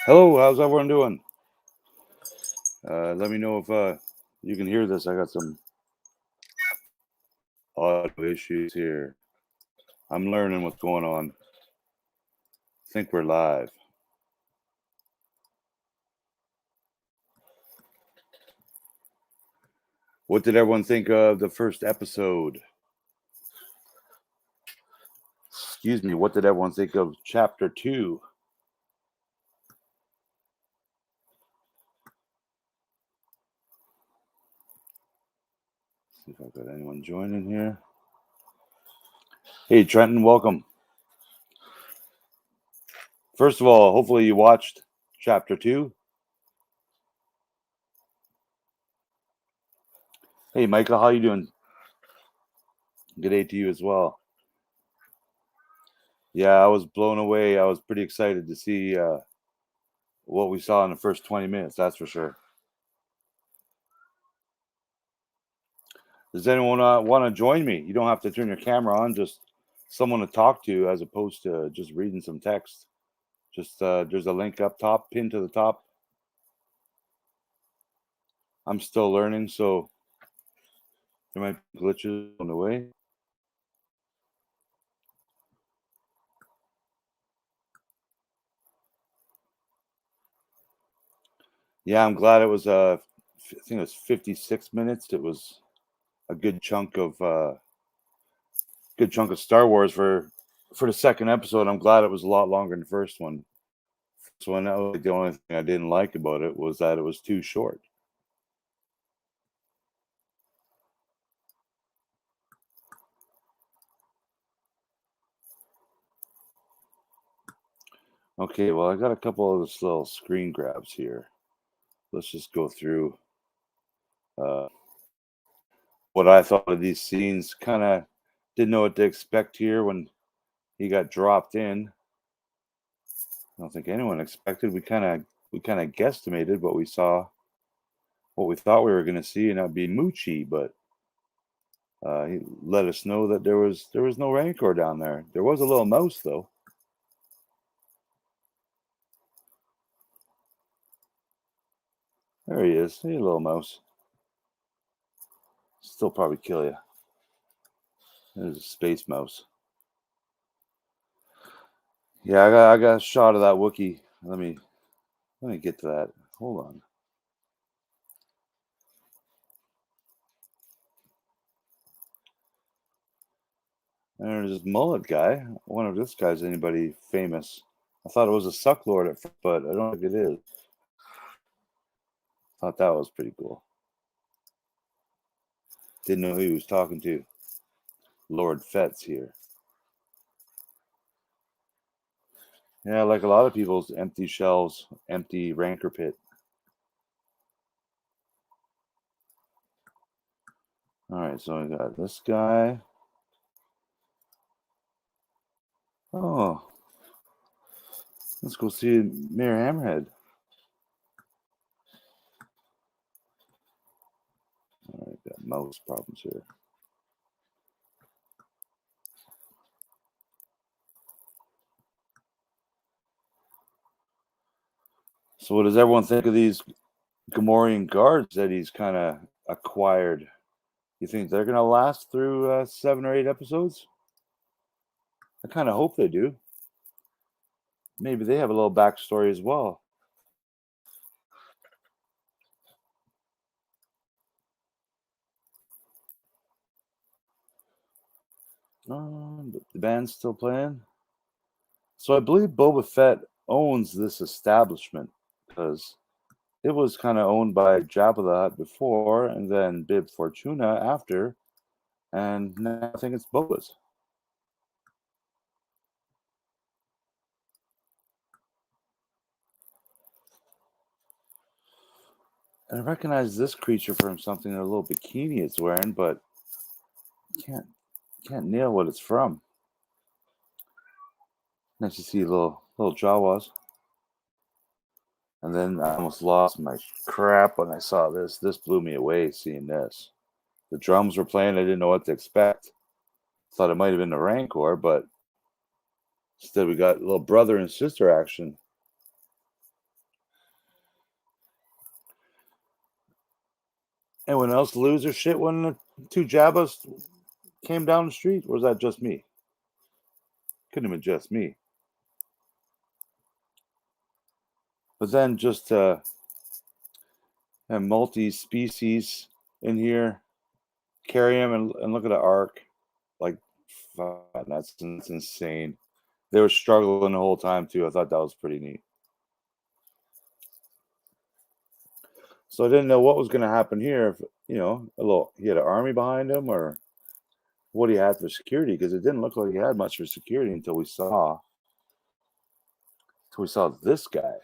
Hello, how's everyone doing? Let me know if you can hear this. I got some audio issues here. I'm learning what's going on. I think we're live. What did everyone think of the first episode? Excuse me, what did everyone think of chapter 2? See if I've got anyone joining here. Hey, Trenton, welcome. First of all, hopefully you watched chapter 2. Hey, Michael, how you doing? Good day to you as well. Yeah, I was blown away. I was pretty excited to see what we saw in the first 20 minutes, that's for sure. Does anyone want to join me? You don't have to turn your camera on, just someone to talk to as opposed to just reading some text. Just there's a link up top, pinned to the top. I'm still learning, so there might be glitches on the way. Yeah, I'm glad it was I think it was 56 minutes. It was a good chunk of Star Wars for the second episode. I'm glad it was a lot longer than the first one. So that was the only thing I didn't like about it was that it was too short. Okay, well, I got a couple of this little screen grabs here. Let's just go through uh, what I thought of these scenes. Kind of didn't know what to expect here when he got dropped in. I don't think anyone expected. We kind of guesstimated what we saw, what we thought we were going to see, and that'd be Moochie. But he let us know that there was no Rancor down there. There was a little mouse though. There he is. Hey, little mouse. Still probably kill you. There's a space mouse. Yeah, I got a shot of that Wookiee. Let me get to that. Hold on. And there's this mullet guy. I wonder if this guy's anybody famous. I thought it was a suck lord at first, but I don't think it is. Thought that was pretty cool. Didn't know who he was talking to. Lord Fett's here. Yeah, like a lot of people's empty shelves, empty rancor pit. All right, so we got this guy. Oh, let's go see Mayor Hammerhead. All right, got mouse problems here. So, what does everyone think of these Gamorrean guards that he's kind of acquired? You think they're gonna last through 7 or 8 episodes? I kind of hope they do. Maybe they have a little backstory as well. The band's still playing. So I believe Boba Fett owns this establishment because it was kind of owned by Jabba the Hutt before, and then Bib Fortuna after, and now I think it's Boba's. And I recognize this creature from something, a little bikini it's wearing, but can't nail what it's from. Nice to see little Jawas. And then I almost lost my crap when I saw this. This blew me away seeing this. The drums were playing. I didn't know what to expect. Thought it might have been the Rancor, but instead we got little brother and sister action. Anyone else lose their shit when the two Jabbas came down the street? Or was that just me? Couldn't have been just me. But then just have multi-species in here, carry him and look at the arc. Like, that's insane. They were struggling the whole time too. I thought that was pretty neat. So I didn't know what was going to happen here. If, he had an army behind him, or what he had for security, because it didn't look like he had much for security until we saw this guy.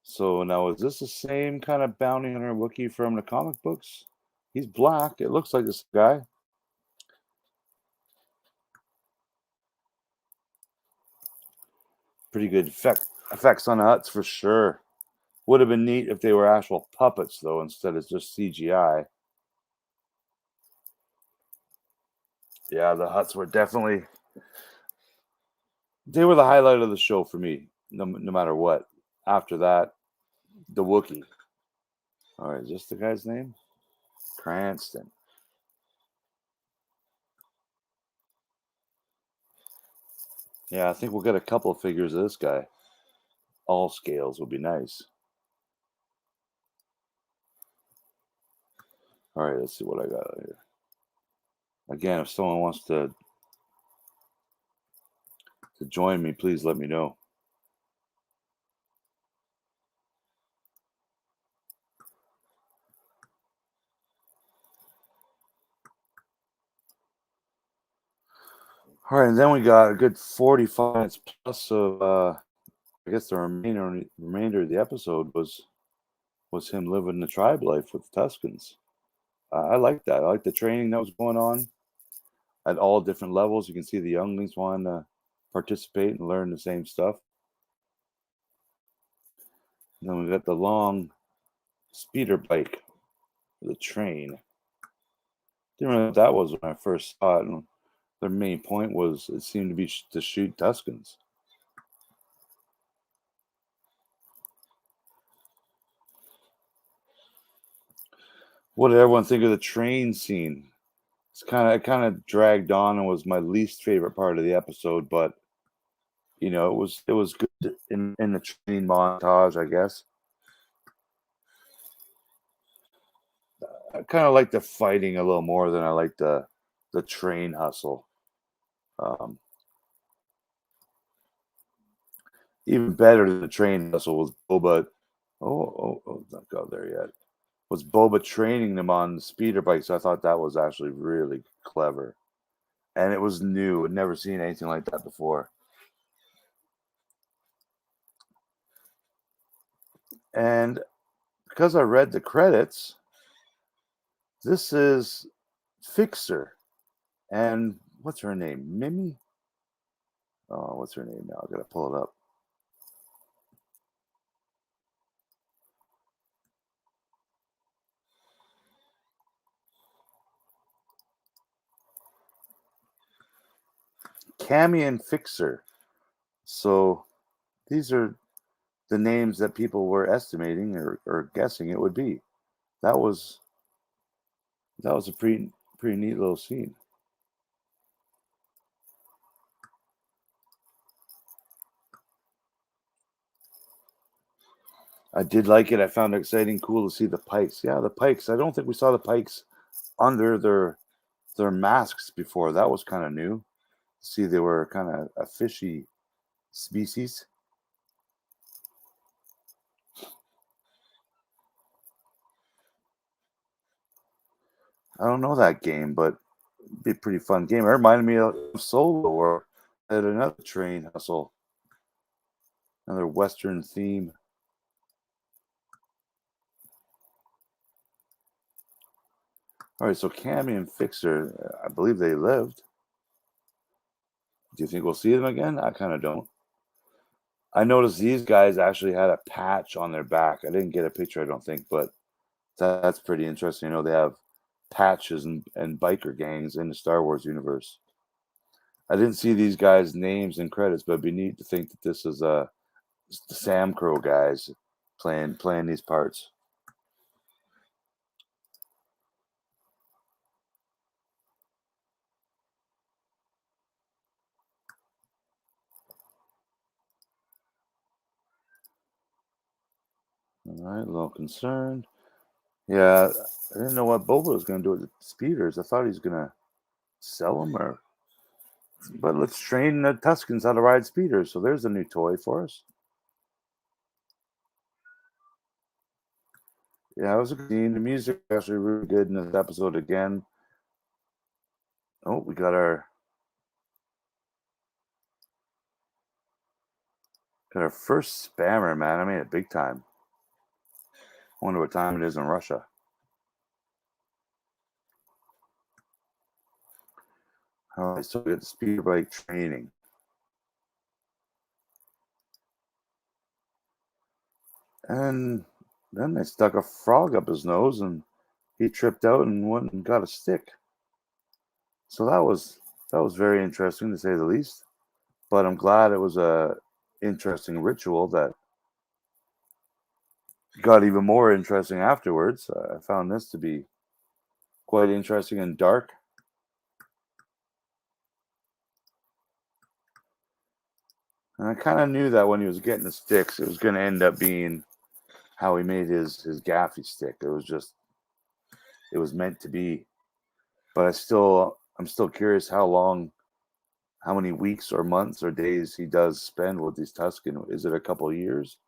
So now, is this the same kind of bounty hunter Wookiee from the comic books? He's black. It looks like this guy. Pretty good effects on the huts for sure. Would have been neat if they were actual puppets, though, instead of just CGI. Yeah, the huts were definitely... They were the highlight of the show for me, no matter what. After that, the Wookiee. All right, is this the guy's name? Cranston. Yeah, I think we'll get a couple of figures of this guy. All scales would be nice. All right, let's see what I got here. Again, if someone wants to join me, please let me know. All right, and then we got a good 45 minutes plus of, I guess the remainder of the episode was him living the tribe life with the Tuscans. I like that. I like the training that was going on at all different levels. You can see the younglings wanting to participate and learn the same stuff. And then we got the long speeder bike, the train. Didn't know what that was when I first saw it. And their main point was it seemed to be to shoot Tuscans. What did everyone think of the train scene? It kind of dragged on and was my least favorite part of the episode, but it was good in the train montage, I guess. I kind of like the fighting a little more than I like the train hustle. Even better than the train hustle was Boba. Not go there yet. Was Boba training them on the speeder bikes? I thought that was actually really clever, and it was new. I'd never seen anything like that before. And because I read the credits, this is Fixer. And what's her name? Mimi? Oh, what's her name now? I gotta pull it up. Cammy and Fixer. So these are the names that people were estimating or guessing it would be. That was a pretty neat little scene. I did like it. I found it exciting, cool to see the Pikes. Yeah, the Pikes. I don't think we saw the Pikes under their masks before. That was kind of new. See, they were kind of a fishy species. I don't know that game, but it'd be a pretty fun game. It reminded me of Solo or at another train hustle, another Western theme. All right, so Cammy and Fixer, I believe they lived. Do you think we'll see them again? I kind of don't. I noticed these guys actually had a patch on their back. I didn't get a picture, I don't think, but that's pretty interesting. They have patches and biker gangs in the Star Wars universe. I didn't see these guys' names and credits, but it'd be neat to think that this is the Sam Crow guys playing these parts. right, a little concerned. Yeah, I didn't know what Boba was going to do with the speeders. I thought he was going to sell them, or. But let's train the Tuscans how to ride speeders. So there's a new toy for us. Yeah, it was a good scene. The music was actually really good in this episode again. Oh, we got our first spammer, man. I mean it big time. I wonder what time it is in Russia. All right, so we got the speeder bike training. And then they stuck a frog up his nose and he tripped out and went and got a stick. So that was very interesting to say the least. But I'm glad it was a interesting ritual that got even more interesting afterwards. I found this to be quite interesting and dark. And I kind of knew that when he was getting the sticks, it was going to end up being how he made his gaffy stick. It was meant to be. But I'm still curious how many weeks or months or days he does spend with these Tuscan. Is it a couple of years?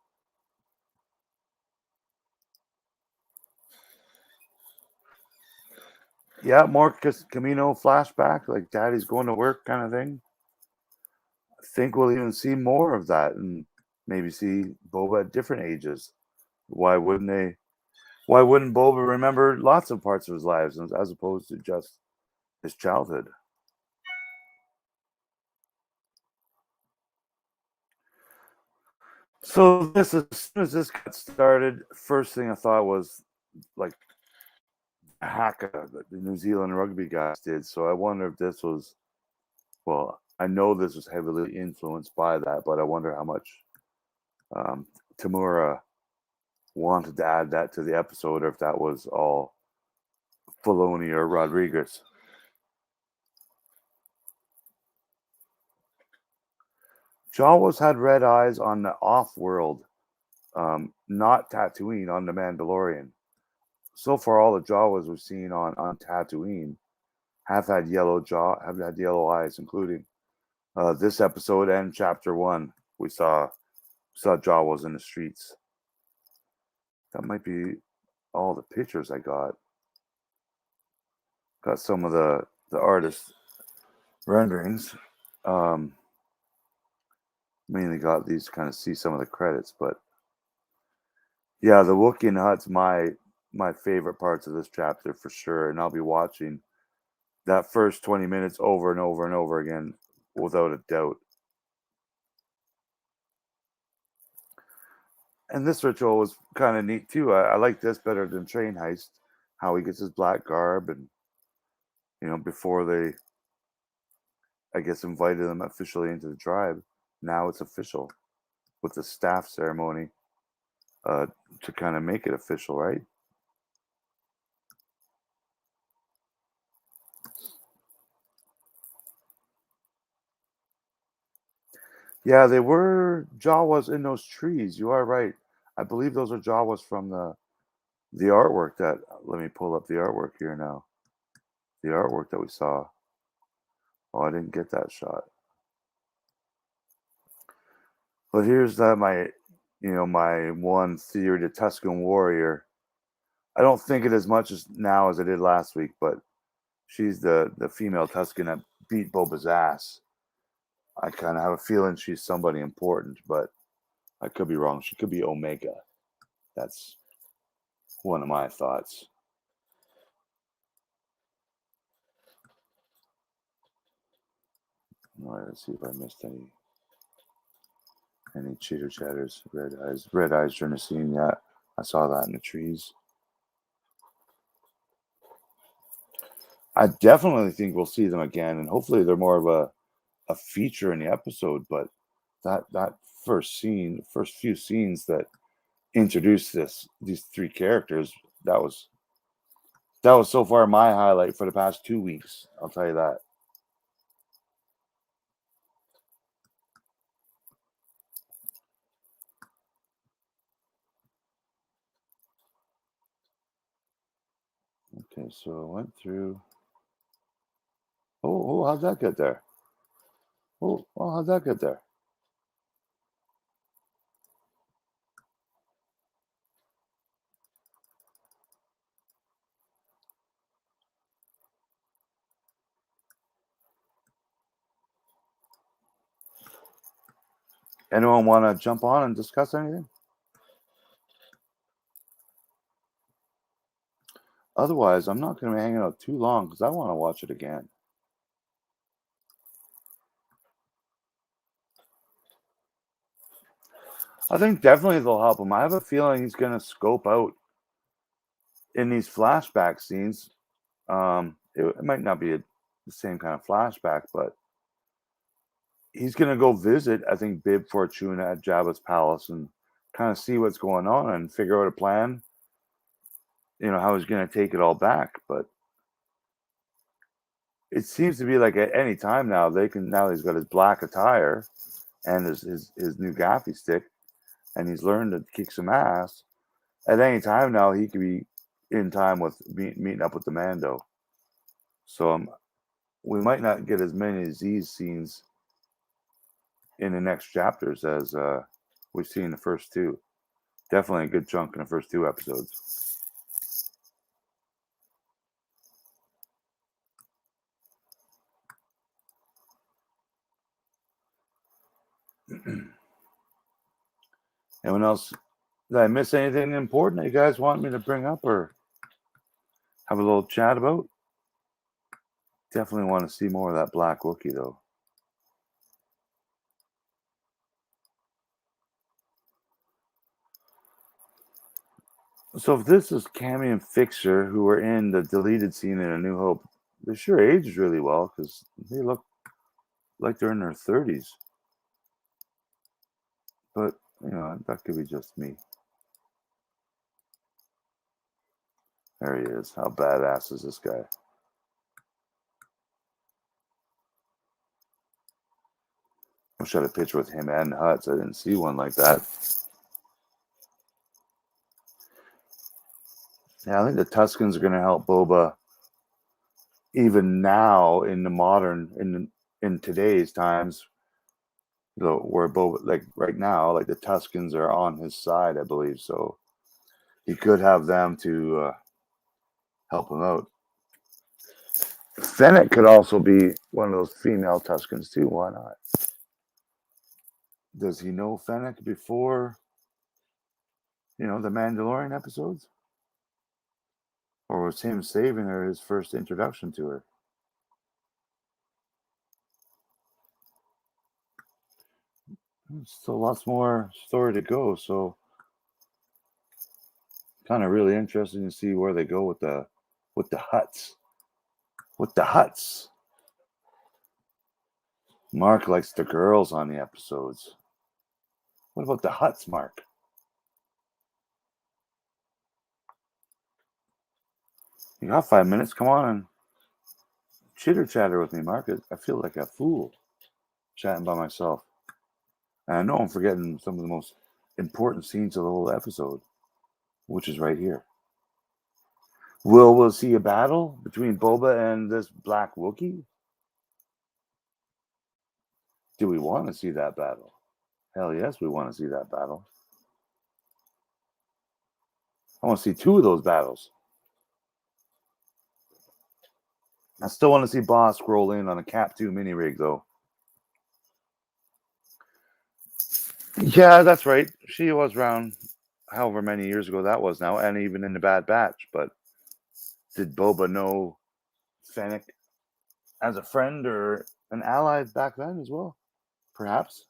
Yeah, more Camino flashback, like Daddy's going to work kind of thing. I think we'll even see more of that and maybe see Boba at different ages. Why wouldn't they? Why wouldn't Boba remember lots of parts of his lives as opposed to just his childhood? So this, as soon as this got started, first thing I thought was like a hack that the New Zealand rugby guys did. So I wonder if this was, well, I know this was heavily influenced by that, but I wonder how much um, Tamura wanted to add that to the episode, or if that was all Filoni or Rodriguez. Jawas had red eyes on the off-world, not Tatooine on the Mandalorian. So far, all the Jawas we've seen on Tatooine have had yellow eyes, including this episode and Chapter 1. We saw Jawas in the streets. That might be all the pictures I got. Got some of the artist renderings. Um, Mainly got these to kind of see some of the credits, but yeah, the Wookiee and Hutt's my favorite parts of this chapter for sure, and I'll be watching that first 20 minutes over and over and over again without a doubt. And this ritual was kind of neat too. I like this better than Train Heist, how he gets his black garb and before they, I guess, invited him officially into the tribe. Now it's official with the staff ceremony uh, to kind of make it official, right? Yeah, they were Jawas in those trees. You are right. I believe those are Jawas from the artwork that. Let me pull up the artwork here now. The artwork that we saw. Oh, I didn't get that shot. But here's my one theory: the Tuscan Warrior. I don't think it as much as now as I did last week, but she's the female Tuscan that beat Boba's ass. I kind of have a feeling she's somebody important, but I could be wrong. She could be Omega. That's one of my thoughts. All right, let's see if I missed any chitter chatters. Red eyes during the scene. Yeah, I saw that in the trees. I definitely think we'll see them again, and hopefully they're more of a feature in the episode. But that first few scenes that introduced these three characters, that was so far my highlight for the past 2 weeks. I'll tell you that. Okay, so I went through. Oh, how'd that get there? How'd that get there? Anyone want to jump on and discuss anything? Otherwise, I'm not going to be hanging out too long because I want to watch it again. I think definitely they'll help him. I have a feeling he's going to scope out in these flashback scenes. It might not be the same kind of flashback, but he's going to go visit, I think, Bib Fortuna at Jabba's palace and kind of see what's going on and figure out a plan, how he's going to take it all back. But it seems to be like at any time now, now he's got his black attire and his new gaffy stick, and he's learned to kick some ass. At any time now, he could be in time with meeting up with the Mando. So we might not get as many of these scenes in the next chapters as we've seen in the first two. Definitely a good chunk in the first two episodes. Anyone else? Did I miss anything important that you guys want me to bring up or have a little chat about? Definitely want to see more of that Black Wookiee, though. So if this is Cammy and Fixer, who were in the deleted scene in A New Hope, they sure aged really well because they look like they're in their 30s. But, that could be just me. There he is. How badass is this guy? I wish I had a picture with him and Hutz. I didn't see one like that. Yeah, I think the Tuscans are going to help Boba even now in the modern, in today's times, where Boba, like right now, like the Tuscans are on his side, I believe. So he could have them to help him out. Fennec could also be one of those female Tuscans too. Why not? Does he know Fennec before, the Mandalorian episodes? Or was him saving her his first introduction to her? Still lots more story to go, so kind of really interesting to see where they go with the Hutts. With the Hutts. Mark likes the girls on the episodes. What about the Hutts, Mark? You got 5 minutes? Come on and chitter chatter with me, Mark. I feel like a fool chatting by myself. And I know I'm forgetting some of the most important scenes of the whole episode, which is right here. We'll see a battle between Boba and this Black Wookiee? Do we want to see that battle? Hell yes, we want to see that battle. I want to see 2 of those battles. I still want to see Boss roll in on a Cap 2 mini rig, though. Yeah, that's right. She was around however many years ago that was now, and even in the Bad Batch. But did Boba know Fennec as a friend or an ally back then as well? Perhaps.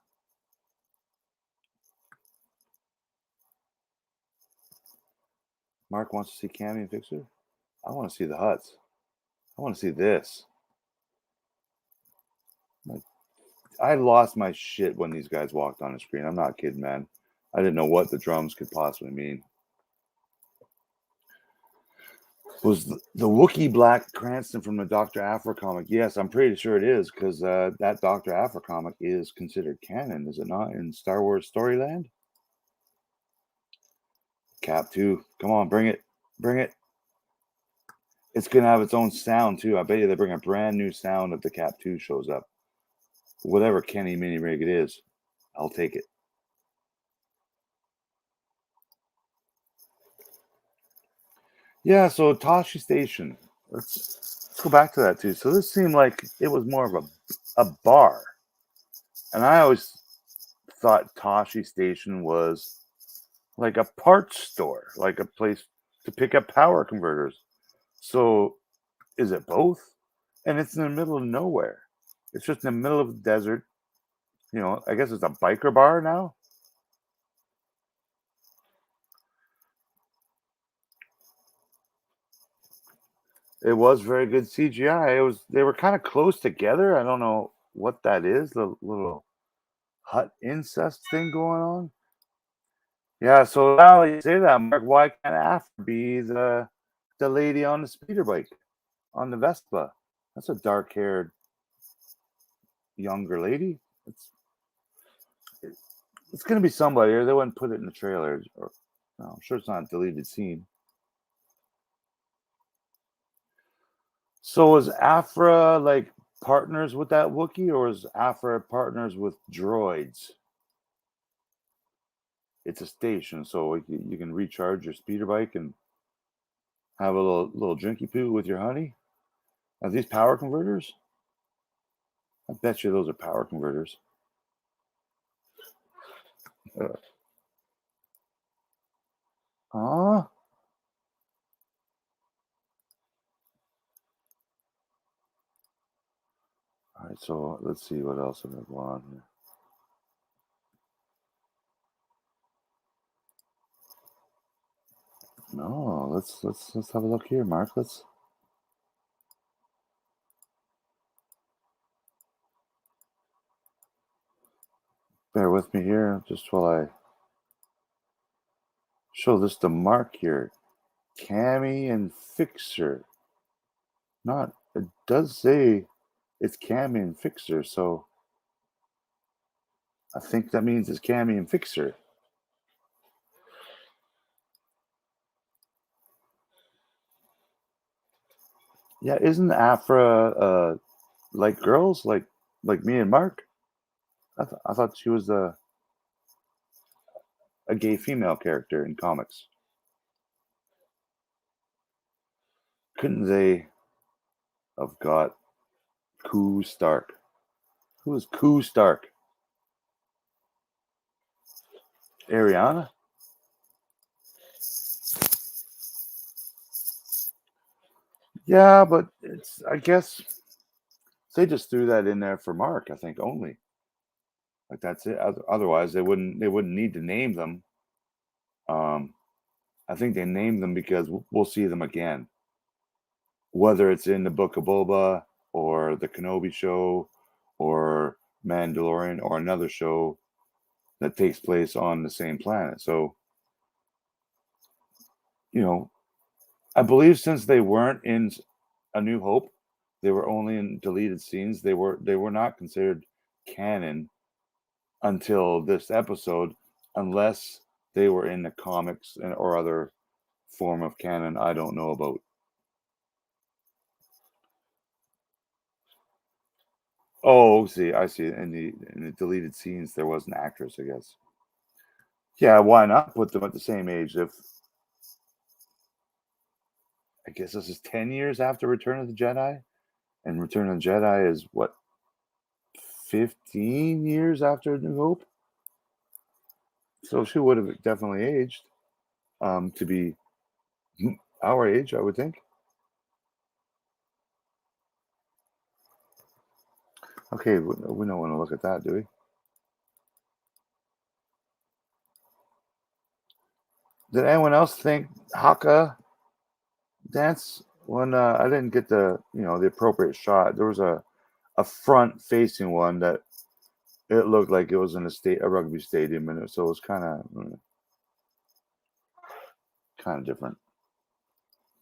Mark wants to see Cammy and Fixer. I want to see the Hutts. I want to see this. I lost my shit when these guys walked on the screen. I'm not kidding, man. I didn't know what the drums could possibly mean. Was the Wookiee Black Cranston from the Dr. Aphra comic? Yes, I'm pretty sure it is, because that Dr. Aphra comic is considered canon, is it not, in Star Wars Storyland? Cap 2. Come on, bring it. Bring it. It's going to have its own sound, too. I bet you they bring a brand new sound if the Cap 2 shows up. Whatever Kenny Mini Rig it is, I'll take it. Yeah, so Tashi Station. Let's go back to that, too. So this seemed like it was more of a bar. And I always thought Tashi Station was like a parts store, like a place to pick up power converters. So is it both? And it's in the middle of nowhere. It's just in the middle of the desert. You know, I guess it's a biker bar now. It was very good CGI. They were kind of close together. I don't know what that is, the little hut incest thing going on. Yeah, so now that you say that, Mark, why can't Afra be the lady on the speeder bike, on the Vespa? That's a dark-haired younger lady. It's gonna be somebody, or they wouldn't put it in the trailer. Or no, I'm sure it's not a deleted scene. So is Afra like partners with that Wookiee, or is Afra partners with droids? It's a station, so you can recharge your speeder bike and have a little drinky poo with your honey. Are these power converters? I bet you those are power converters. All right, so let's see what else I got going on here. No, let's have a look here, Mark. Let's bear with me here just while I show this to Mark here. Cammy and Fixer. Not it does say it's Cammy and Fixer, so I think that means it's Cammy and Fixer. Yeah, isn't Afra like girls, like me and Mark? I thought she was a gay female character in comics. Couldn't they have got Koo Stark? Who is Koo Stark? Ariana? Yeah, but it's I guess they just threw that in there for Mark, I think only. Like that's it. Otherwise, they wouldn't need to name them. Um, I think they named them because we'll see them again, whether it's in the Book of Boba or the Kenobi show or Mandalorian or another show that takes place on the same planet. So, you know, I believe since they weren't in A New Hope, they were only in deleted scenes. They were not considered canon until this episode, unless they were in the comics or other form of canon I don't know about. Oh, see, I see. In the deleted scenes, there was an actress, I guess. Yeah, why not put them at the same age? If I guess this is 10 years after Return of the Jedi, and Return of the Jedi is what 15 years after New Hope. So she would have definitely aged to be our age, I would think. Okay, we don't want to look at that, do we? Did anyone else think Haka dance when I didn't get the appropriate shot? There was a front facing one that it looked like it was in a rugby stadium, and so it was kind of different.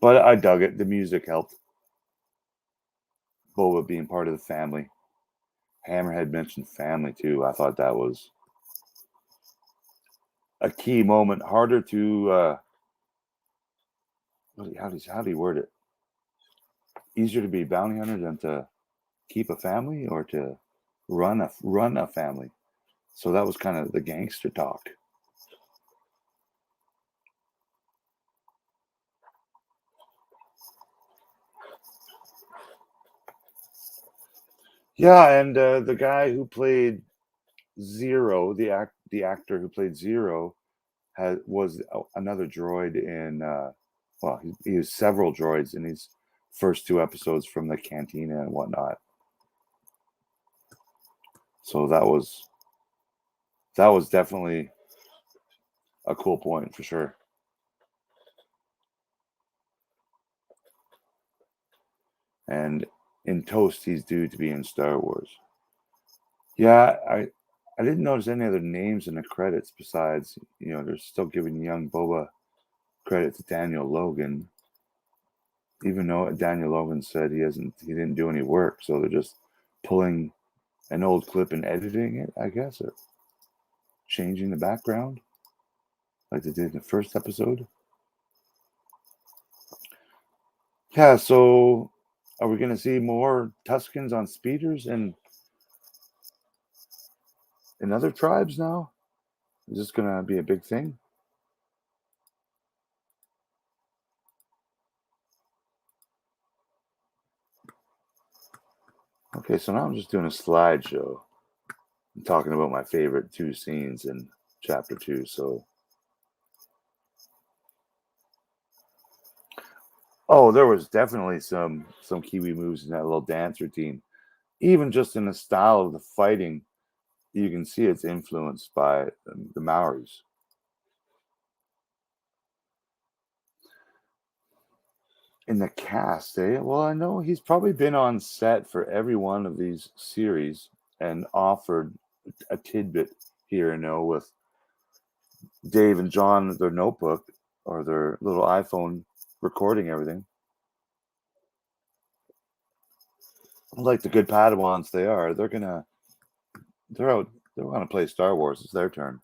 But I dug it. The music helped. Boba being part of the family. Hammerhead mentioned family too. I thought that was a key moment. Harder to how do you word it? easier to be a bounty hunter than to keep a family or to run a family. So that was kind of the gangster talk. Yeah, and the guy who played Zero, the actor who played Zero, was another droid in. Well, he used several droids in these first two episodes from the cantina and whatnot. So that was definitely a cool point for sure. And in Toast, he's due to be in Star Wars. Yeah, I didn't notice any other names in the credits besides, they're still giving young Boba credit to Daniel Logan, even though Daniel Logan said he didn't do any work, so they're just pulling an old clip and editing it, I guess, or changing the background like they did in the first episode. Yeah, so are we going to see more Tuscans on speeders and in other tribes now? Is this going to be a big thing? Okay, so now I'm just doing a slideshow. I'm talking about my favorite two scenes in chapter 2. So, there was definitely some Kiwi moves in that little dance routine. Even just in the style of the fighting, you can see it's influenced by the Maoris. In the cast, eh? Well, I know he's probably been on set for every one of these series and offered a tidbit here and there with Dave and John, their notebook or their little iPhone recording everything. Like the good Padawans they are, they're out, they want to play Star Wars. It's their turn.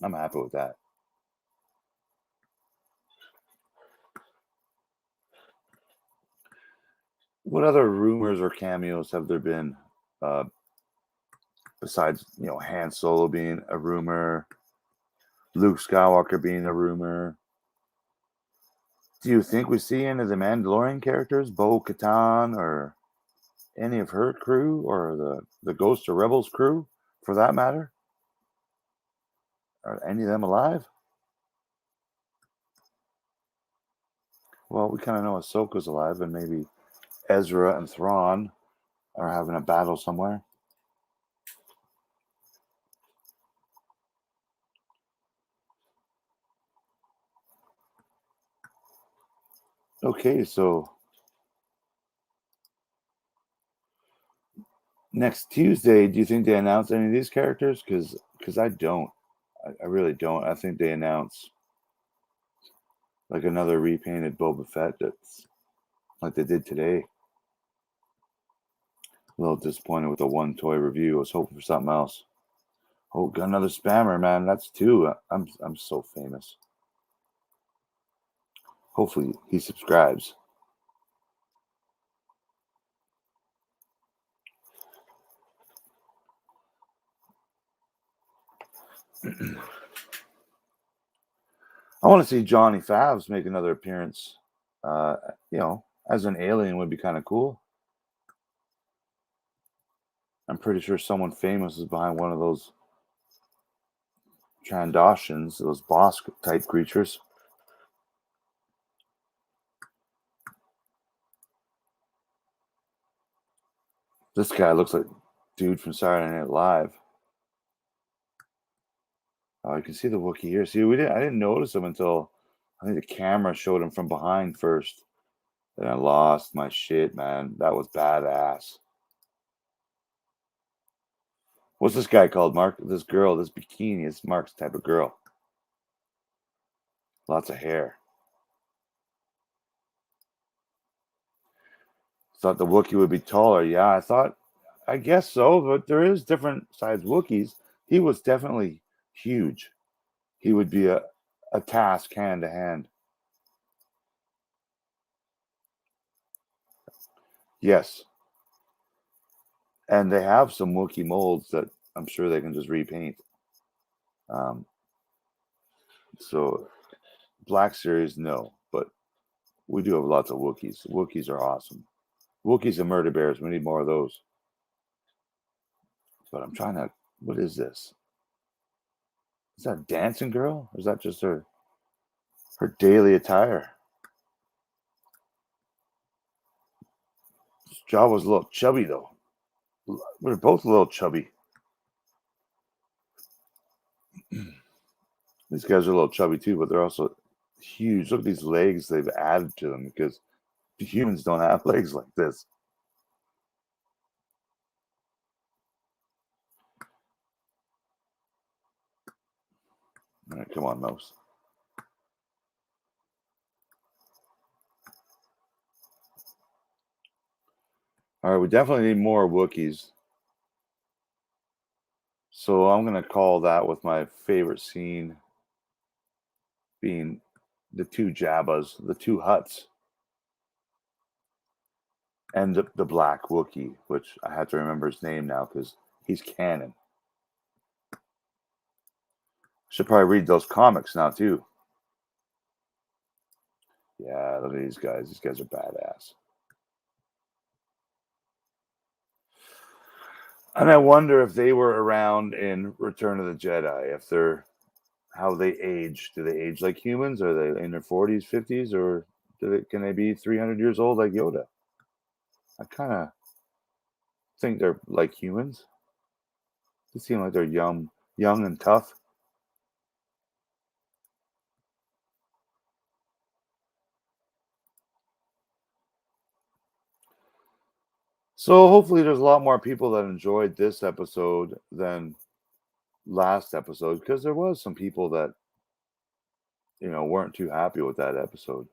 I'm happy with that. What other rumors or cameos have there been besides, Han Solo being a rumor, Luke Skywalker being a rumor? Do you think we see any of the Mandalorian characters, Bo-Katan, or any of her crew, or the Ghost of Rebels crew, for that matter? Are any of them alive? Well, we kind of know Ahsoka's alive, and maybe Ezra and Thrawn are having a battle somewhere. Okay, so next Tuesday, do you think they announce any of these characters? Because I don't. I really don't. I think they announce like another repainted Boba Fett that's like they did today. A little disappointed with the one toy review. I was hoping for something else. Oh, got another spammer, man. That's two. I'm so famous. Hopefully he subscribes. I want to see Johnny Favs make another appearance. Uh, as an alien would be kind of cool. I'm pretty sure someone famous is behind one of those Trandoshans, those boss type creatures. This guy looks like dude from Saturday Night Live. Oh, you can see the Wookiee here. See, I didn't notice him until I think the camera showed him from behind first. Then I lost my shit, man. That was badass. What's this guy called, Mark? This girl, this bikini is Mark's type of girl. Lots of hair. Thought the Wookiee would be taller. Yeah, I guess so, but there is different sized Wookiees. He was definitely huge. He would be a task hand to hand. Yes. And they have some Wookiee molds that I'm sure they can just repaint. Um, so Black Series, no. But we do have lots of Wookiees. Wookiees are awesome. Wookiees and murder bears. We need more of those. But I'm trying to. What is this? Is that a dancing girl? Or is that just her daily attire? Jabba's a little chubby though. We're both a little chubby. These guys are a little chubby too, but they're also huge. Look at these legs they've added to them because the humans don't have legs like this. All right, come on, mouse. All right, we definitely need more Wookiees. So I'm going to call that with my favorite scene being the two Jabbas, the two Hutts, and the black Wookiee, which I have to remember his name now because he's canon. Should probably read those comics now too. Yeah, look at these guys. These guys are badass. And I wonder if they were around in Return of the Jedi, if they're how they age. Do they age like humans? Are they in their 40s, 50s, or can they be 300 years old like Yoda? I kind of think they're like humans. They seem like they're young and tough. So hopefully there's a lot more people that enjoyed this episode than last episode because there was some people that weren't too happy with that episode.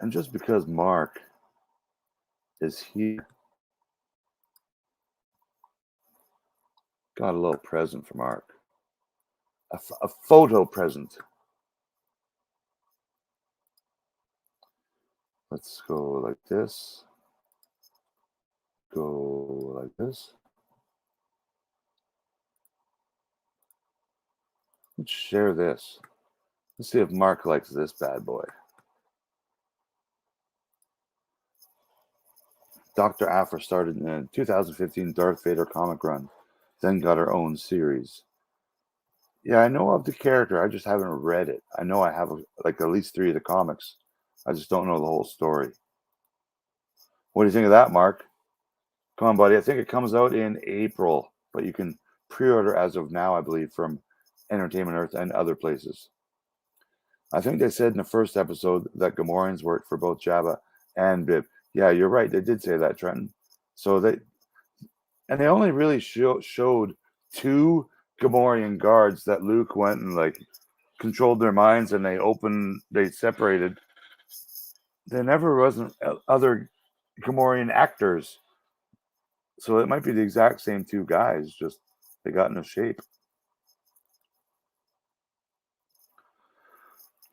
And just because Mark is here, got a little present for Mark. A photo present. Let's go like this. Go like this. Let's share this. Let's see if Mark likes this bad boy. Dr. Aphra started in a 2015 Darth Vader comic run, then got her own series. Yeah, I know of the character. I just haven't read it. I know I have like at least 3 of the comics. I just don't know the whole story. What do you think of that, Mark? Come on, buddy. I think it comes out in April, but you can pre-order as of now, I believe, from Entertainment Earth and other places. I think they said in the first episode that Gamorreans worked for both Jabba and Bib. Yeah, you're right. They did say that, Trenton. So they only really showed 2 Gamorrean guards that Luke went and like controlled their minds, and they separated. There never wasn't other Gamorrean actors, so it might be the exact same 2 guys, just they got into shape.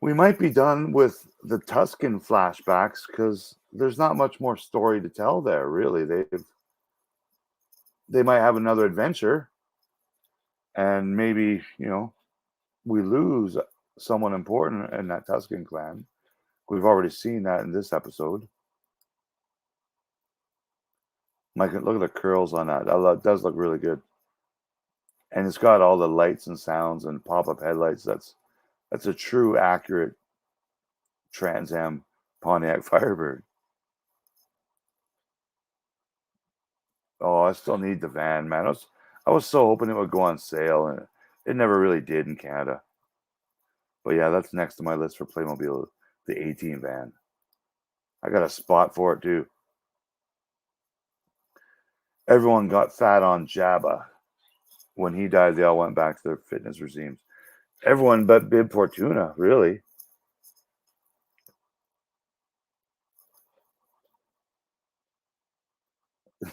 We might be done with the Tuscan flashbacks because there's not much more story to tell there. Really, they might have another adventure, and maybe we lose someone important in that Tuscan clan. We've already seen that in this episode. Like, look at the curls on that. That does look really good. And it's got all the lights and sounds and pop-up headlights. That's a true, accurate Trans Am Pontiac Firebird. Oh, I still need the van, man. I was so hoping it would go on sale, and it never really did in Canada. But yeah, that's next to my list for Playmobil, the 18 van. I got a spot for it too. Everyone got fat on Jabba. When he died, they all went back to their fitness regimes. Everyone but Bib Fortuna, really.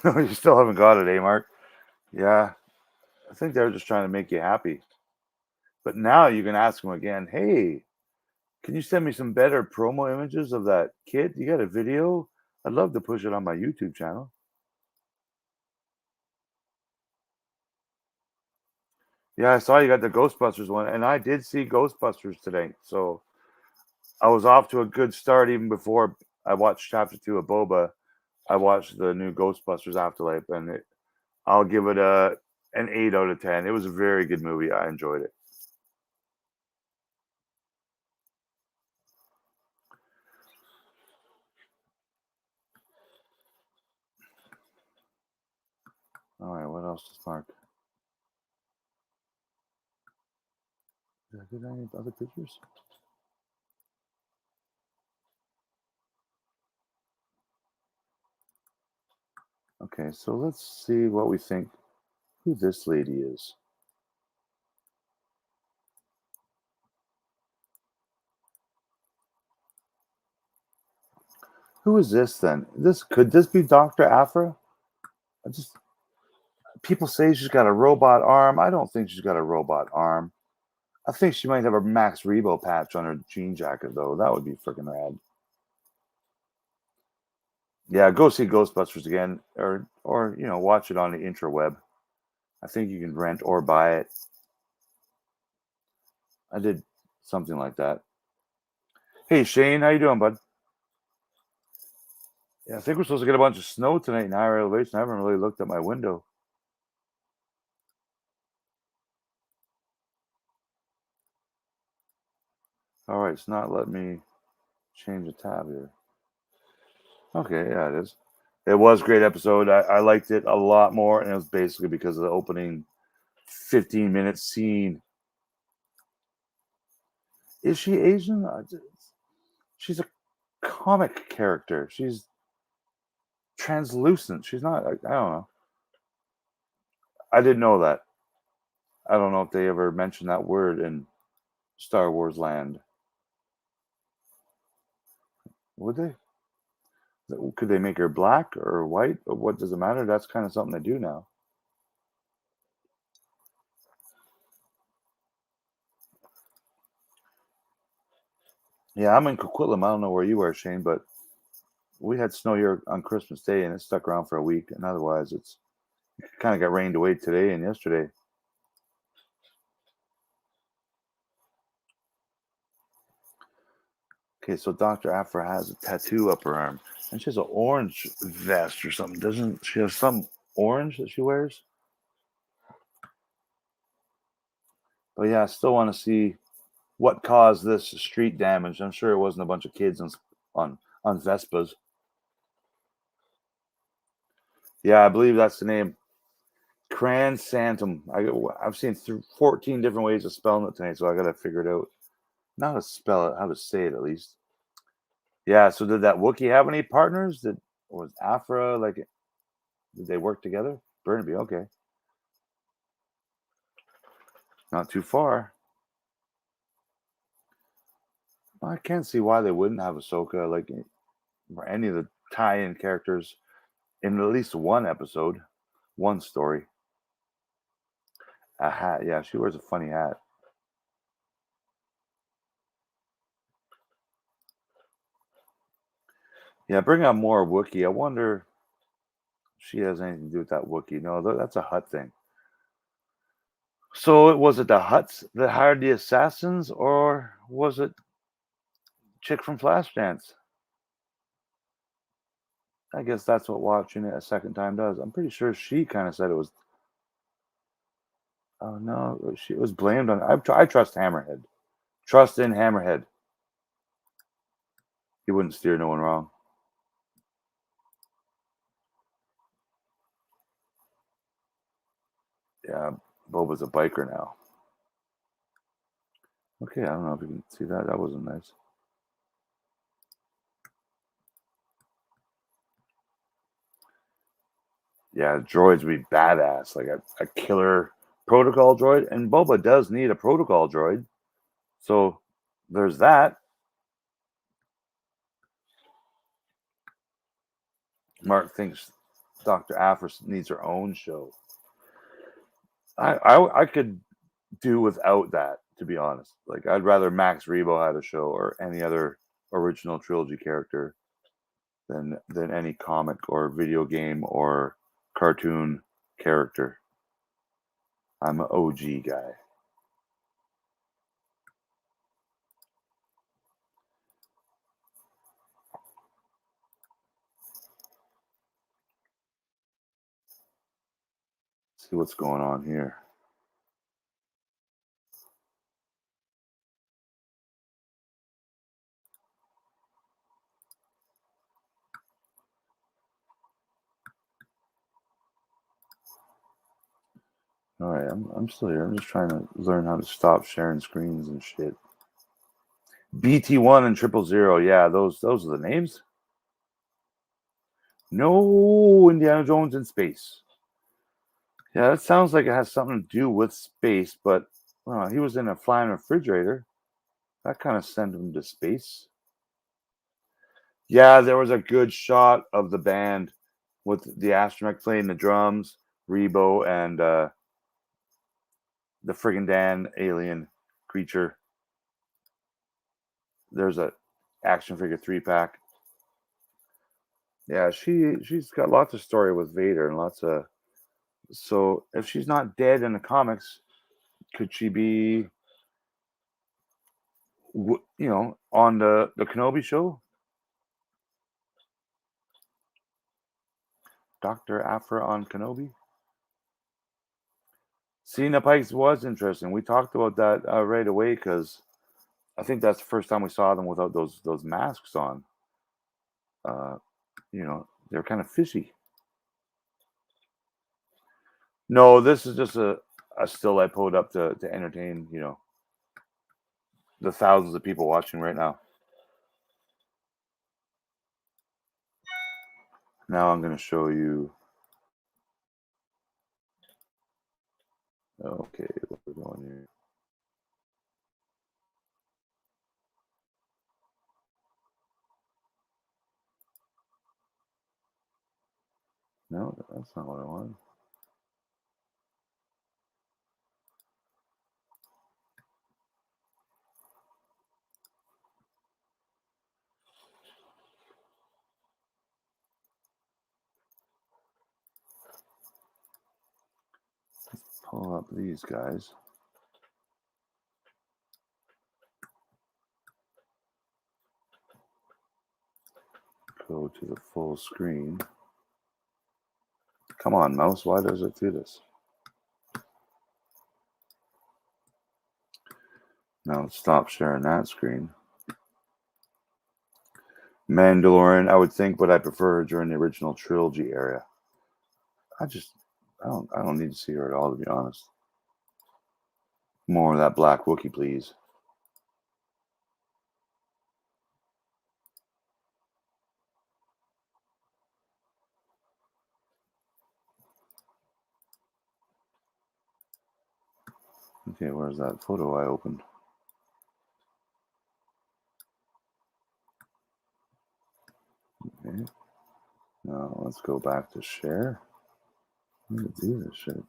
You still haven't got it, eh, Mark? Yeah. I think they're just trying to make you happy. But now you can ask them again, hey, Can you send me some better promo images of that kit? You got a video? I'd love to push it on my YouTube channel. Yeah, I saw you got the Ghostbusters one, and I did see Ghostbusters today. So I was off to a good start even before I watched Chapter 2 of Boba. I watched the new Ghostbusters Afterlife, and I'll give it an 8 out of 10. It was a very good movie. I enjoyed it. All right, what else is Mark? Did I get any other pictures? Okay, so let's see what we think who this lady is. Who is this then? Could this be Dr. Afra? People say she's got a robot arm. I don't think she's got a robot arm. I think she might have a Max Rebo patch on her jean jacket though. That would be freaking rad. Yeah, go see Ghostbusters again, or watch it on the interweb. I think you can rent or buy it. I did something like that. Hey Shane, how you doing, bud? Yeah, I think we're supposed to get a bunch of snow tonight in higher elevation. I haven't really looked at my window. All right, it's not letting me change the tab here. Okay, yeah, it is. It was a great episode. I liked it a lot more, and it was basically because of the opening 15-minute scene. Is she Asian? She's a comic character. She's translucent. She's not. I don't know. I didn't know that. I don't know if they ever mentioned that word in Star Wars land. Would they? Could they make her black or white? Or what does it matter? That's kind of something they do now. Yeah, I'm in Coquitlam. I don't know where you are, Shane, but we had snow here on Christmas Day, and it stuck around for a week. And otherwise, it kind of got rained away today and yesterday. Okay, so Dr. Afra has a tattoo up her arm, and she has an orange vest or something. Doesn't she have some orange that she wears? But yeah, I still want to see what caused this street damage. I'm sure it wasn't a bunch of kids on Vespas. Yeah, I believe that's the name. Cransantum. I've seen 14 different ways of spelling it tonight, so I got to figure it out. Not how to spell it, how to say it at least. Yeah. So did that Wookiee have any partners? Was Afra like? Did they work together? Burnaby. Okay. Not too far. I can't see why they wouldn't have Ahsoka like or any of the tie-in characters in at least one episode, one story. A hat, yeah, she wears a funny hat. Yeah, bring out more Wookiee. I wonder if she has anything to do with that Wookiee. No, that's a Hut thing. So was it the Huts that hired the assassins, or was it chick from Flashdance? I guess that's what watching it a second time does. I'm pretty sure she kind of said it was. Oh no, she was blamed on. I trust Hammerhead. Trust in Hammerhead. He wouldn't steer no one wrong. Yeah, Boba's a biker now. Okay, I don't know if you can see that. That wasn't nice. Yeah, droids would be badass, like a killer protocol droid. And Boba does need a protocol droid. So there's that. Mark thinks Dr. Afra needs her own show. I could do without that, to be honest. Like, I'd rather Max Rebo had a show or any other original trilogy character than any comic or video game or cartoon character. I'm an OG guy. See what's going on here. All right, I'm still here. I'm just trying to learn how to stop sharing screens and shit. BT1 and 000. Yeah, those are the names. No, Indiana Jones in space. Yeah, that sounds like it has something to do with space, but he was in a flying refrigerator. That kind of sent him to space. Yeah, there was a good shot of the band with the astromech playing the drums, Rebo, and the friggin' Dan alien creature. There's a action figure 3-pack. Yeah, she's got lots of story with Vader and lots of. So if she's not dead in the comics, could she be, on the Kenobi show? Dr. Aphra on Kenobi? Seeing the Pikes was interesting. We talked about that right away because I think that's the first time we saw them without those masks on. They're kind of fishy. No, this is just a still I pulled up to entertain, the thousands of people watching right now. Now I'm going to show you. Okay, what we're going here. No, that's not what I wanted. Let's pull up these guys. Go to the full screen. Come on, mouse. Why does it do this? Now let's stop sharing that screen. Mandalorian, I would think, but I prefer her during the original trilogy era. I don't need to see her at all, to be honest. More of that black Wookiee, please. Okay, where's that photo I opened? Okay. Now let's go back to share. Let me do this shit.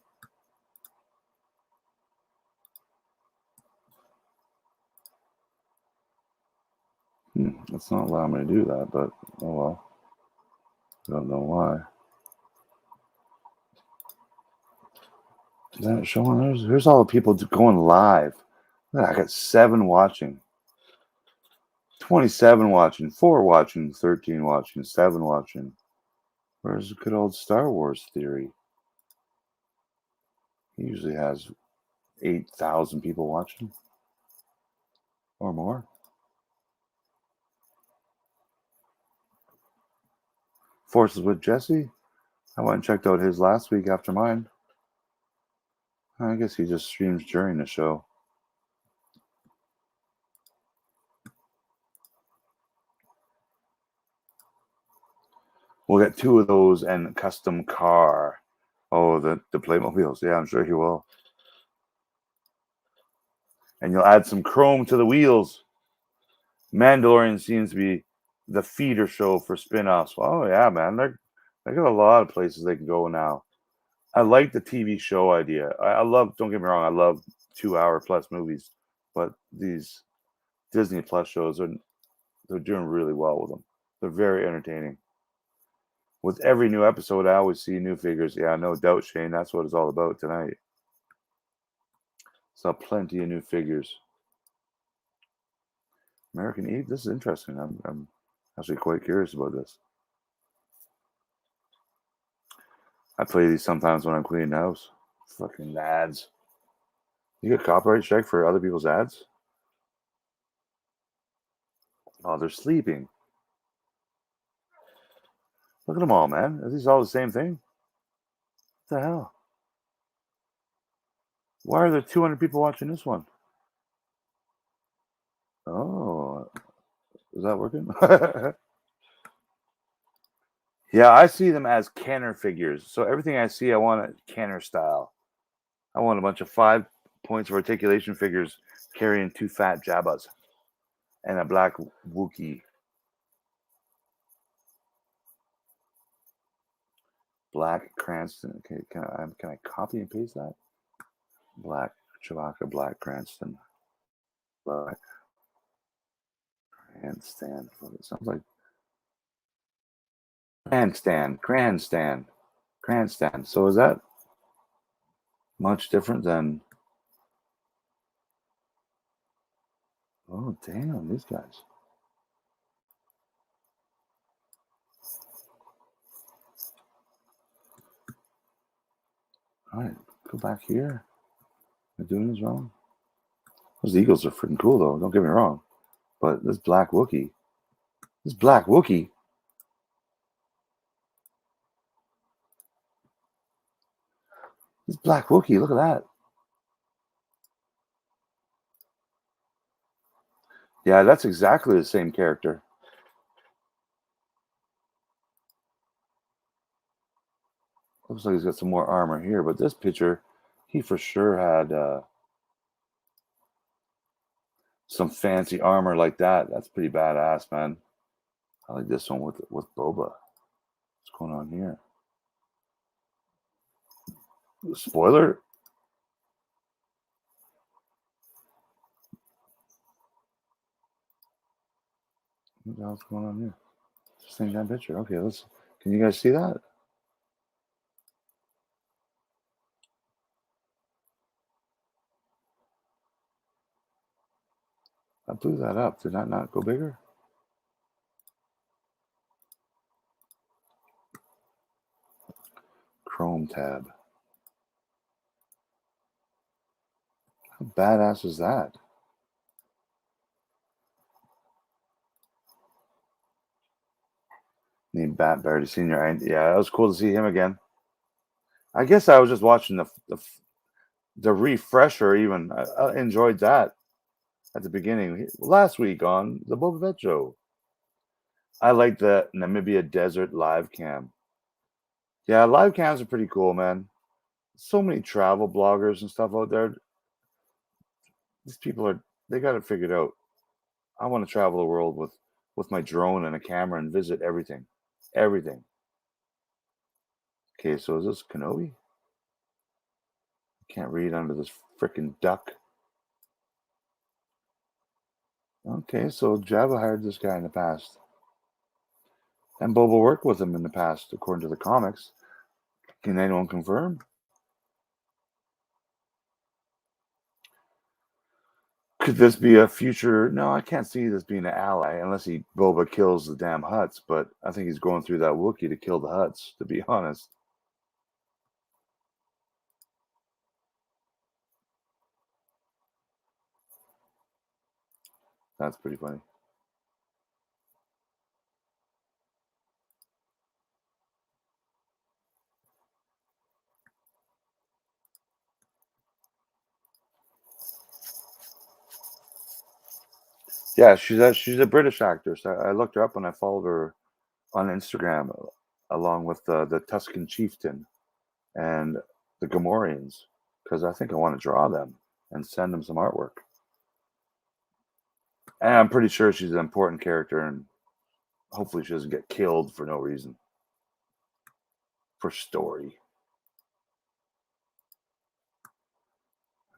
It's not allowing me to do that, but oh well. Don't know why. Is that showing? Here's all the people going live. I got 7 watching, 27 watching, 4 watching, 13 watching, 7 watching. Where's the good old Star Wars theory? He usually has 8,000 people watching or more. Forces with Jesse. I went and checked out his last week after mine. I guess he just streams during the show. We'll get 2 of those and custom car. Oh, the Playmobiles. Yeah, I'm sure he will. And you'll add some chrome to the wheels. Mandalorian seems to be the feeder show for spin-offs. Oh yeah, man. They got a lot of places they can go now. I like the TV show idea. I love, don't get me wrong, I love 2-hour plus movies. but these Disney Plus shows they're doing really well with them. They're very entertaining. With every new episode, I always see new figures. Yeah, no doubt, Shane. That's what it's all about tonight. Saw plenty of new figures. American Eve. This is interesting. I'm actually quite curious about this. I play these sometimes when I'm cleaning the house. Fucking ads. You get copyright strike for other people's ads? Oh, they're sleeping. Look at them all, man. Are these all the same thing? What the hell? Why are there 200 people watching this one? Oh, is that working? Yeah, I see them as Kenner figures. So everything I see, I want a Kenner style. I want a bunch of 5 points of articulation figures carrying 2 fat Jabbas and a black Wookiee. Black Cranston. Okay, can I copy and paste that? Black Chewbacca, Black Cranston, Black Grandstand. It sounds like Grandstand. So is that much different than? Oh damn, these guys. All right, go back here. Am I doing this wrong? Those eagles are freaking cool though. Don't get me wrong, but this black Wookiee. This black Wookiee. This black Wookiee. Look at that. Yeah, that's exactly the same character. Looks like he's got some more armor here, but this picture, he for sure had some fancy armor like that. That's pretty badass, man. I like this one with Boba. What's going on here? Spoiler? What the hell's going on here? It's the same damn picture. Okay, let's. Can you guys see that? I blew that up. Did that not go bigger? Chrome tab. How badass is that? Need Bat Barry Senior. Yeah, that was cool to see him again. I guess I was just watching the refresher. Even I enjoyed that at the beginning last week on the Boba Fett show. I like the Namibia Desert live cam. Yeah, live cams are pretty cool, man. So many travel bloggers and stuff out there. These people they got it figured out. I want to travel the world with my drone and a camera and visit everything. Everything. Okay, so is this Kenobi? Can't read under this freaking duck. Okay, so Jabba hired this guy in the past. And Boba worked with him in the past, according to the comics. Can anyone confirm? Could this be a future? No, I can't see this being an ally unless Boba kills the damn Hutts. But I think he's going through that Wookiee to kill the Hutts. To be honest, that's pretty funny. Yeah, she's a British actress. I looked her up and I followed her on Instagram, along with the Tuscan chieftain and the Gamorreans, because I think I want to draw them and send them some artwork. And I'm pretty sure she's an important character, and hopefully she doesn't get killed for no reason. For story.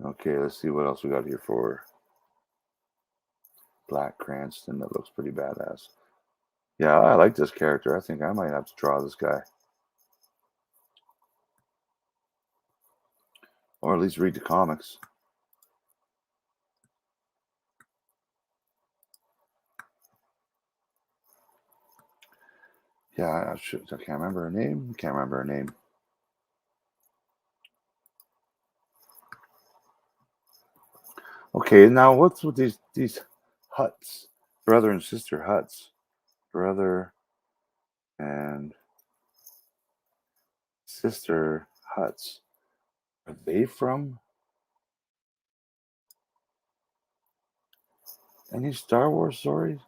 Okay, let's see what else we got here for Black Cranston. That looks pretty badass. Yeah, I like this character. I think I might have to draw this guy. Or at least read the comics. Yeah, I can't remember her name. Can't remember her name. Okay, now what's with these huts? Brother and sister huts. Brother and sister huts. Are they from any Star Wars stories?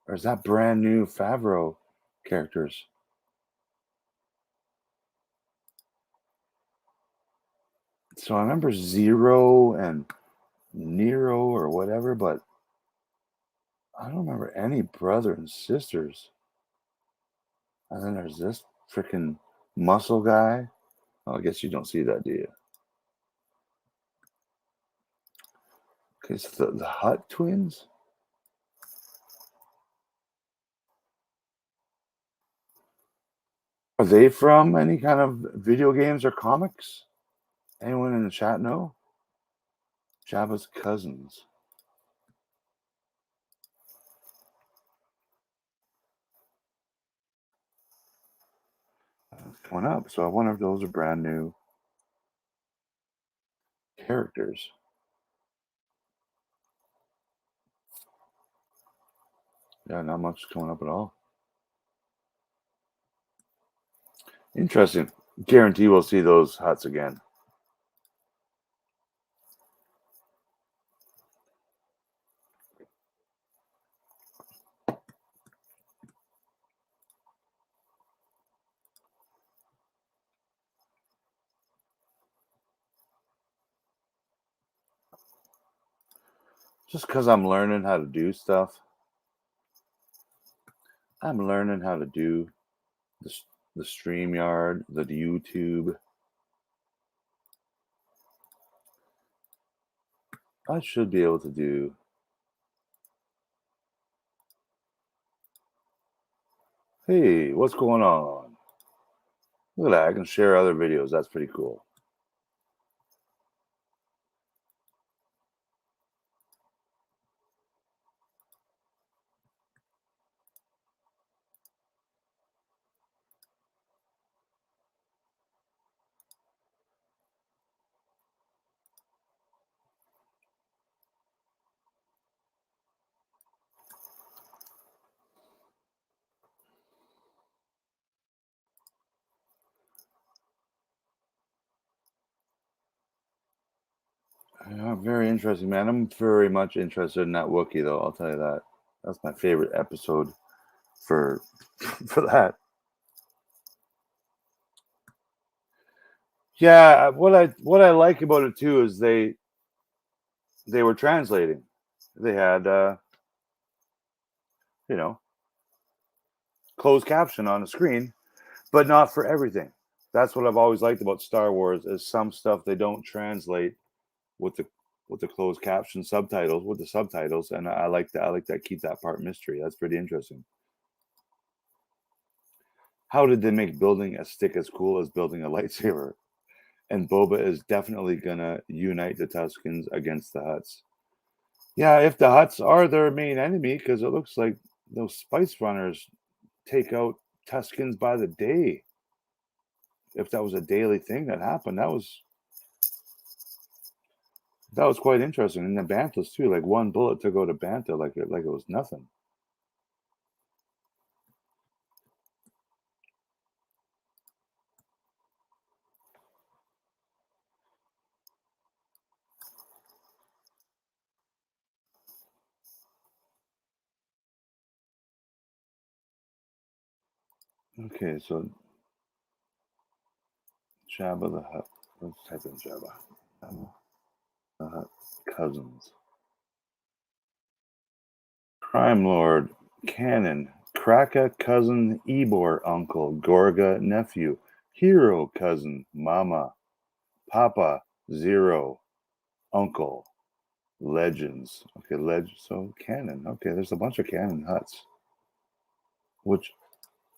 Or is that brand new Favreau characters? So I remember Zero and Nero or whatever, but I don't remember any brother and sisters. And then there's this freaking muscle guy. Oh, I guess you don't see that, do you? Okay, so the Hutt twins? Are they from any kind of video games or comics? Anyone in the chat know? Jabba's cousins. It's coming up, so I wonder if those are brand new characters. Yeah, not much coming up at all. Interesting. Guarantee we'll see those huts again. Just because I'm learning how to do stuff. I'm learning how to do the StreamYard, the YouTube. I should be able to do. Hey, what's going on? Look at that. I can share other videos. That's pretty cool. Yeah, very interesting, man. I'm very much interested in that Wookiee, though. I'll tell you that. That's my favorite episode for for that. Yeah, what I like about it too is they were translating. They had you know, closed caption on the screen, but not for everything. That's what I've always liked about Star Wars is some stuff they don't translate with the closed caption subtitles with the subtitles, and I like that. I like that. Keep that part mystery. That's pretty interesting. How did they make building a stick as cool as building a lightsaber? And Boba is definitely gonna unite the Tuscans against the Hutts. Yeah, if the Hutts are their main enemy, because it looks like those Spice Runners take out Tuscans by the day. If that was a daily thing that happened, that was quite interesting. And the Banthas too, like one bullet took out a Bantha like it was nothing. Okay, so Jabba the Hutt. Let's type in Jabba. Jabba the Hutt cousins. Crime Lord, Canon, Kraka cousin, Ebor uncle, Gorga nephew, Hero cousin, Mama, Papa, Zero, uncle, Legends. Okay, so canon. Okay, there's a bunch of canon huts. Which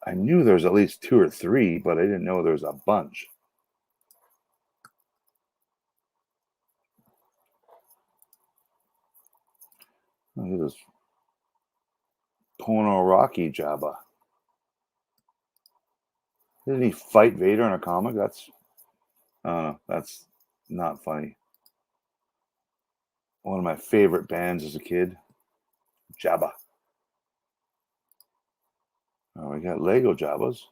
I knew there was at least 2 or 3, but I didn't know there was a bunch. Look at this Pono Rocky Jabba. Didn't he fight Vader in a comic? That's not funny. One of my favorite bands as a kid, Jabba. Oh, we got Lego Jabbas.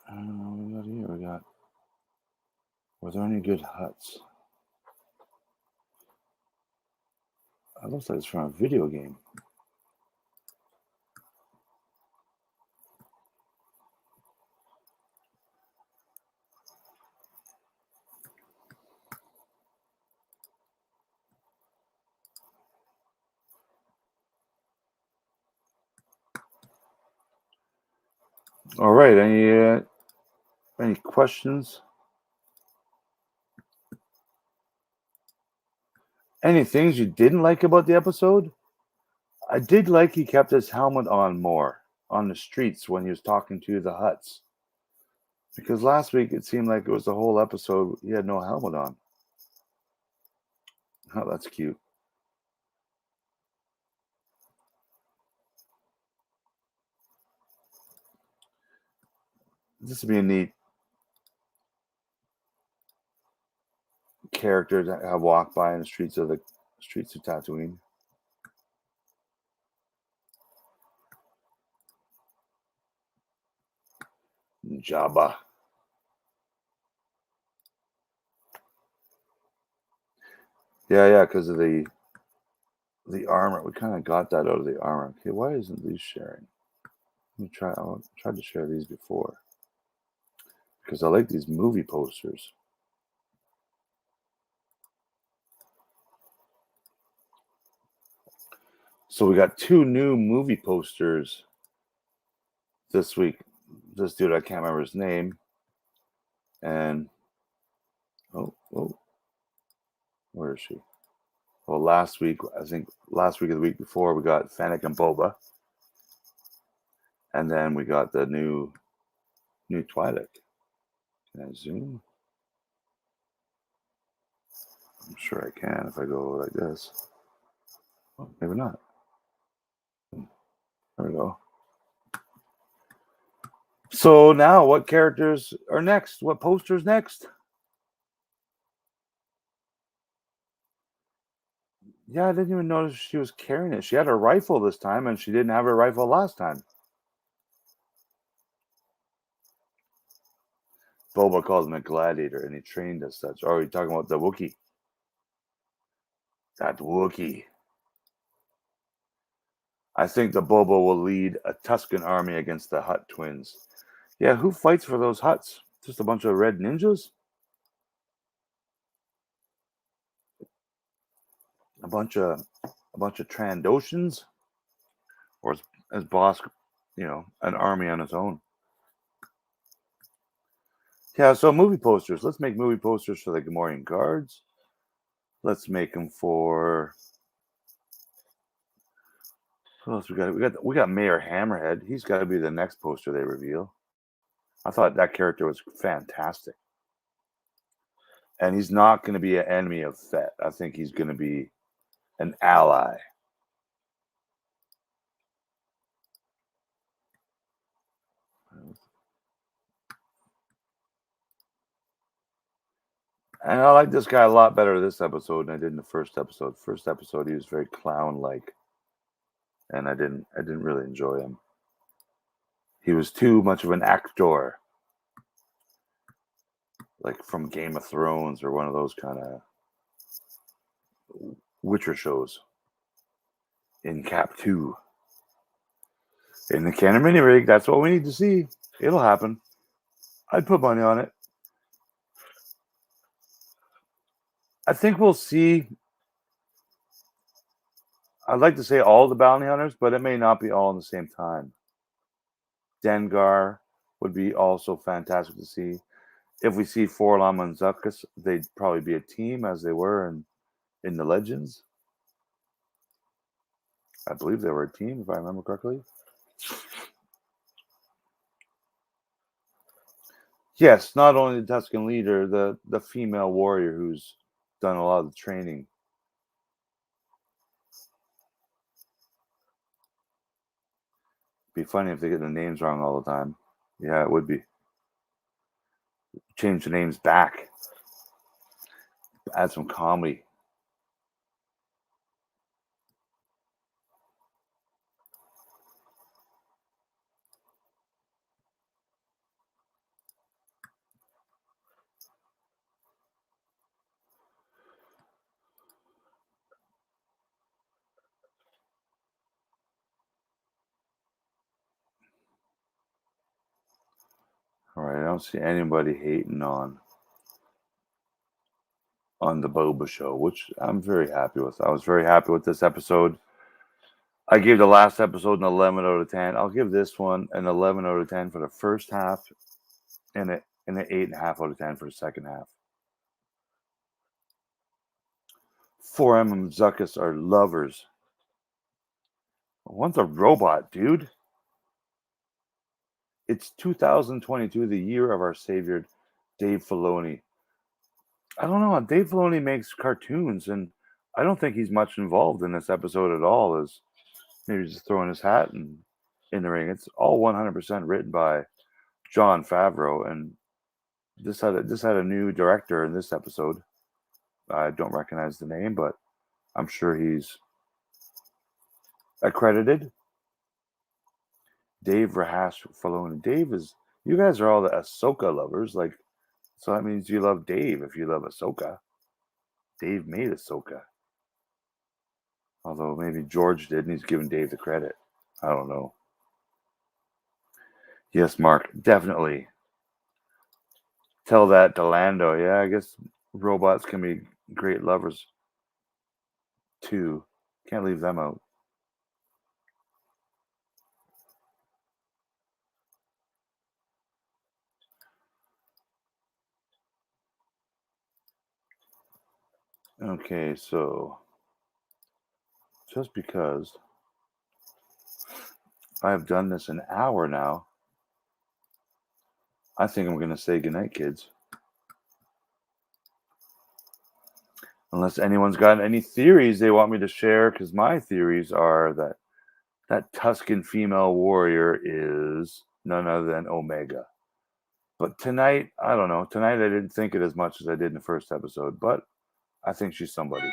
What we got here? We got. Were there any good huts? It looks like it's from a video game. All right. Any questions? Any things you didn't like about the episode? I did like he kept his helmet on more on the streets when he was talking to the huts. Because last week it seemed like it was the whole episode he had no helmet on. Oh, that's cute. This would be a neat character to have walk by in the streets of Tatooine. Jabba. Yeah, because of the armor. We kind of got that out of the armor. Okay, why isn't these sharing? Let me try. I tried to share these before because I like these movie posters. So we got 2 new movie posters this week. This dude, I can't remember his name. And where is she? Well, last week or the week before, we got Fennec and Boba. And then we got the new Twi'lek. Can I zoom? I'm sure I can if I go like this. Oh, maybe not. There we go. So now, what characters are next? What posters next? Yeah, I didn't even notice she was carrying it. She had her rifle this time, and she didn't have her rifle last time. Boba calls him a gladiator, and he trained as such. Oh, you're talking about the Wookiee. That Wookiee. I think the Boba will lead a Tuscan army against the Hutt twins. Yeah, who fights for those Hutts? Just a bunch of red ninjas? A bunch of Trandoshans? Or is Boss, an army on its own? Yeah, so movie posters. Let's make movie posters for the Gamorrean guards. Let's make them for. What else we got? We got Mayor Hammerhead. He's got to be the next poster they reveal. I thought that character was fantastic, and he's not going to be an enemy of Fett. I think he's going to be an ally. And I like this guy a lot better this episode than I did in the first episode. First episode, he was very clown-like, and I didn't really enjoy him. He was too much of an actor, like from Game of Thrones or one of those kind of Witcher shows. In Cap 2. In the Canon mini rig, that's what we need to see. It'll happen. I'd put money on it. I think we'll see. I'd like to say all the bounty hunters, but it may not be all in the same time. Dengar would be also fantastic to see. if we see Forlom and Zuckuss, they'd probably be a team as they were in the Legends. I believe they were a team, if I remember correctly. Yes, not only the Tuscan leader, the female warrior who's done a lot of the training. Be funny if they get the names wrong all the time. Yeah, it would be. Change the names back. Add some comedy. All right, I don't see anybody hating on the Boba show, which I'm very happy with. I was very happy with this episode. I gave the last episode an 11 out of 10. I'll give this one an 11 out of 10 for the first half and an 8.5 out of 10 for the second half. 4M and Zuckuss are lovers. One's a robot, dude. It's 2022, the year of our savior, Dave Filoni. I don't know. Dave Filoni makes cartoons, and I don't think he's much involved in this episode at all. As maybe just throwing his hat in the ring. It's all 100% written by Jon Favreau, and this had a new director in this episode. I don't recognize the name, but I'm sure he's accredited. Dave Rahash Filoni. Dave is. You guys are all the Ahsoka lovers, like. So that means you love Dave if you love Ahsoka. Dave made Ahsoka. Although maybe George did and he's giving Dave the credit. I don't know. Yes, Mark, definitely. Tell that to Lando. Yeah, I guess robots can be great lovers too. Can't leave them out. Okay, so just because I've done this an hour now, I think I'm going to say goodnight, kids. Unless anyone's got any theories they want me to share, because my theories are that Tuscan female warrior is none other than Omega. But tonight, I don't know. Tonight, I didn't think it as much as I did in the first episode, but I think she's somebody.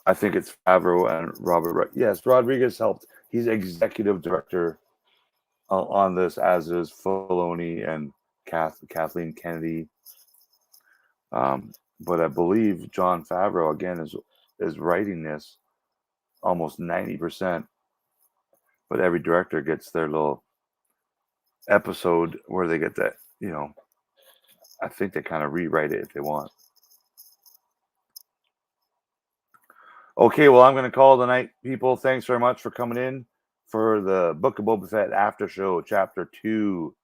I think it's Favreau and Robert. Yes, Rodriguez helped. He's executive director on this, as is Filoni and Kathleen Kennedy. But I believe Jon Favreau again is writing this almost 90%. But every director gets their little episode where they get that. I think they kind of rewrite it if they want. Okay, well, I'm going to call it a night, people. Thanks very much for coming in for the Book of Boba Fett After Show, Chapter 2,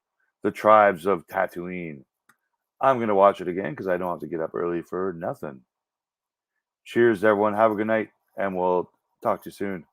The Tribes of Tatooine. I'm going to watch it again because I don't have to get up early for nothing. Cheers, everyone. Have a good night, and we'll talk to you soon.